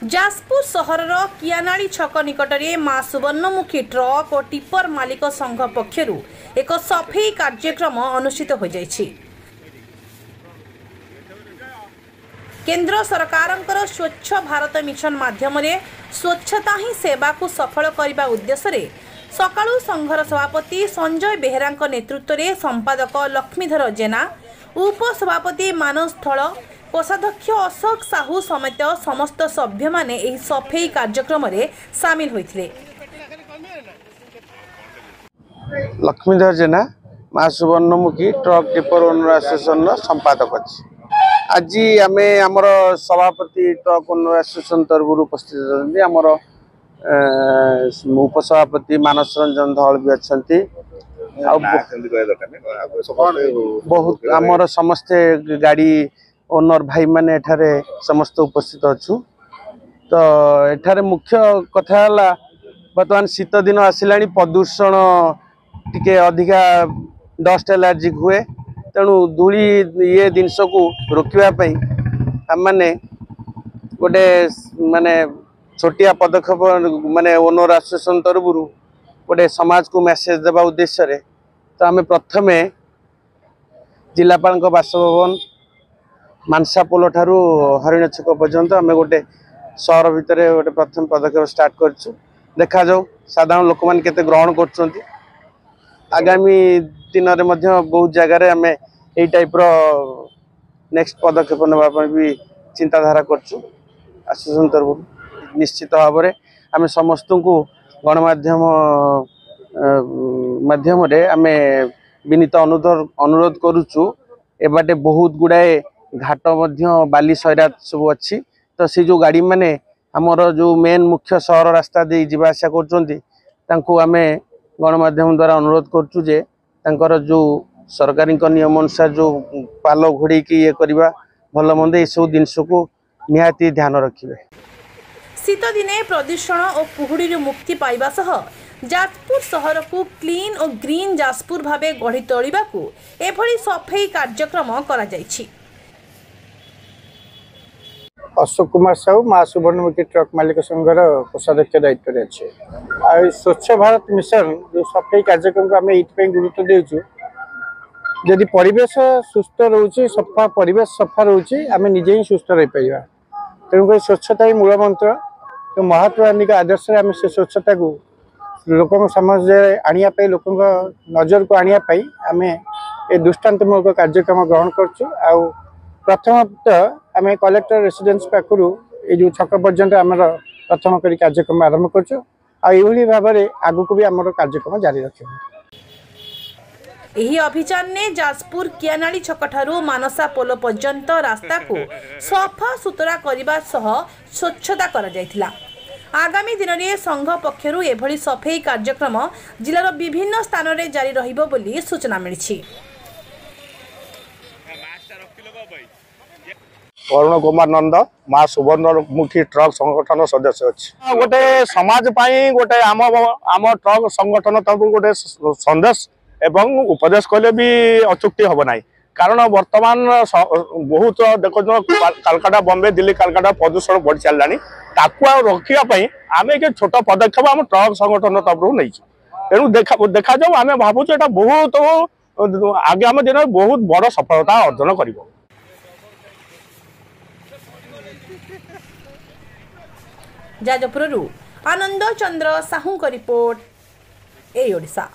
जाजपुर सहरर कियानाड़ी छक निकटरे मां सुवर्णमुखी ट्रक और टिपर मालिक संघ पक्षरु एक सफेई कार्यक्रम अनुष्ठित हो जाइछि। केंद्र सरकारंकर स्वच्छ भारत मिशन माध्यम स्वच्छता ही सेवा को सफल करने उद्देश्य सकाळु संघर सभापति संजय बेहेरा नेतृत्व में संपादक लक्ष्मीधर जेना, उपसभापति मानस थल, कोषाध्यक्ष अशोक साहू समेत समस्त सभ्य माने एही सफेई कार्यक्रम में सामिल होइथिले। लक्ष्मीधर जेना मां Suvarnamukhi truck tipper owner association संपादक अच्छी। आज आम आमर सभापति ट्रक ओनर एसोसिएशन तरफ उपस्थित होती आमर उपसभापति मानस रंजन धल भी अच्छा बहुत आमर समस्ते गाड़ी ओनर भाई माने एठारे समस्त उपस्थित अच्छु। तो एठारे मुख्य कथा है बर्तमान शीत दिन आसला प्रदूषण टिके अधिका डस्ट एलर्जिक हुए तेणु धूली ये जिनस को रोकवाई आम मैंने गोटे माने छोटिया पदक्षेप माने ओनर एसोसिएशन तरफ गोटे समाज को मेसेज देवा उद्देश्य तो आम प्रथम जिलापाल बासभवन मानसा पोल ठारू हरिण छक पर्यंत आम गोटे सहर भितर गोटे प्रथम पदक्षेप स्टार्ट कर देखा जाऊ साधारण लोक मैंने केते ग्रहण कर आगामी दिन में बहुत जगह आम यही टाइप नेक्स्ट पदक्षेप नापी भी चिंताधारा करसोसिएशन तरफ निश्चित भाव में आम समस्त को गणमाध्यम माध्यम आम विनीत अनुरोध करुचु एबाटे बहुत गुड़ाए घाट बाली सैरा सब अच्छी। तो से जो गाड़ी माने आमर जो मेन मुख्य सहर रास्ता दे जावासा करें गणमाध्यम द्वारा अनुरोध करुचु जे तांकर जो सरकारी नियम अनुसार जो पाल घोड़ी की ये करवा भल मंद ये सब जिनस को निहाती ध्यान रखिए। शीत दिने प्रदूषण और कुहुड़ी मुक्ति पाइबा सह जाजपुर सहर को क्लीन और ग्रीन जाजपुर भावे गढ़ी तोलिबा को एभली सफेई कार्यक्रम करा जायछि। अशोक कुमार साहू मां सुवर्णमुखी ट्रक मालिक संघर कोषाध्यक्ष दायित्व अच्छे। स्वच्छ भारत मिशन जो सफेई कार्यक्रम को आम ये गुरुत्व देचु जदि परिवेश सुस्थ रोचे सफा परिवेश सफा रोचे आम निजे ही सुस्थ रही पार। तेणुक स्वच्छता ही मूल मंत्र तो महात्मा गांधी का आदर्श आम से स्वच्छता को लोक समाज आने लोक नजर को आने आम ए दृष्टांतमूलक कार्यक्रम ग्रहण कर प्रथमतः आम कलेक्टर रेसिडेंस पाखु ये जो छक पर्यंत आम प्रथम कर कार्यक्रम आरंभ कर भाव में आगु को भी आम कार्यक्रम जारी रख। एही अभियान ने जाजपुर कियानाड़ी छक ठारू मानसा पोल पर्यंत रास्ता को सफा सुतरा करने सह स्वच्छता करा जायथिला। आगामी दिन में संघ पक्षरु एभली सफेई कार्यक्रम जिलार विभिन्न स्थान में जारी रहिबो बोली सूचना मिली। अरुण कुमार नंद मां सुवर्णमुखी ट्रक संगठन सदस्य अच्छी। गोटे समाज गोटे आम ट्रक संगठन तरफ गोटे संदेश एवं उपदेश कले भी अचुक्ति हम ना कारण वर्तमान बहुत देख कलकाता बॉम्बे दिल्ली कलकाता प्रदूषण बढ़ी चलला ताकू रखापी आम एक छोट पदक्षेप आम ट्रक संगठन तरफ नहीं तेणु देखा जाऊ आम भावुँ यहाँ बहुत आगामी दिन में बहुत बड़ सफलता अर्जन कर। जाजपुरु आनंद चंद्र साहू रिपोर्ट ए ओडिशा।